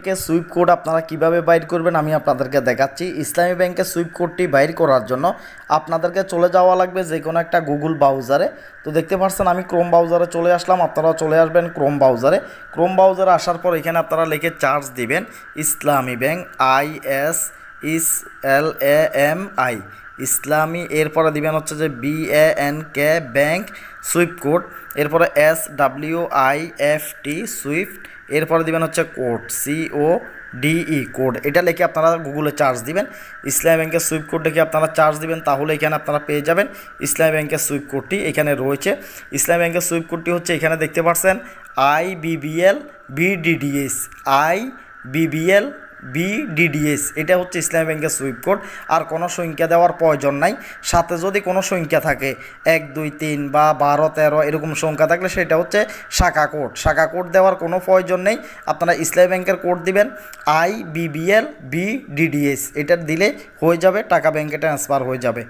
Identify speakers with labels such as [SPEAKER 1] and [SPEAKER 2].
[SPEAKER 1] ব্যাংকের sweep code আপনারা কিভাবে বাইর করবেন আমি আপনাদেরকে দেখাচ্ছি। ইসলামী ব্যাংকের সুইপ কোডটি বাইর করার জন্য আপনাদেরকে চলে যাওয়া লাগবে যে কোনো একটা গুগল ব্রাউজারে। তো দেখতে পাচ্ছেন আমি ক্রোম ব্রাউজারে চলে আসলাম, আপনারাও চলে আসবেন ক্রোম ব্রাউজারে। ক্রোম ব্রাউজারে আসার পর এখানে আপনারা লিখে সার্চ দিবেন ইসলামী ব্যাংক, ISLAMI ইসলামী, এরপরে দিবেন হচ্ছে যে BANK ব্যাংক সুইফট কোড, এরপরে SWIFT সুইফট, এরপরে দিবেন হচ্ছে কোড CODE কোড। এটা লিখে আপনারা গুগলে চার্জ দিবেন ইসলামী ব্যাংকের সুইফট কোড লিখে আপনারা চার্জ দিবেন, তাহলে এখানে আপনারা পেয়ে যাবেন ইসলামী ব্যাংকের সুইফট কোডটি এখানে রয়েছে। ইসলামী ব্যাংকের সুইফট কোডটি হচ্ছে এখানে দেখতে পাচ্ছেন IBBL BDDS, IBBL BDDS, এটা হচ্ছে ইসলামী ব্যাংকের সুইফট কোড। আর কোনো সংখ্যা দেওয়ার প্রয়োজন নাই, সাথে যদি কোনো সংখ্যা থাকে 1 2 3 বা 12 13 এরকম সংখ্যা থাকলে সেটা হচ্ছে শাখা কোড। শাখা কোড দেওয়ার কোনো প্রয়োজন নেই, আপনারা ইসলামী ব্যাংকের কোড দিবেন IBBL BDDS, এটা দিলে হয়ে যাবে, টাকা ব্যাংকে ট্রান্সফার হয়ে যাবে।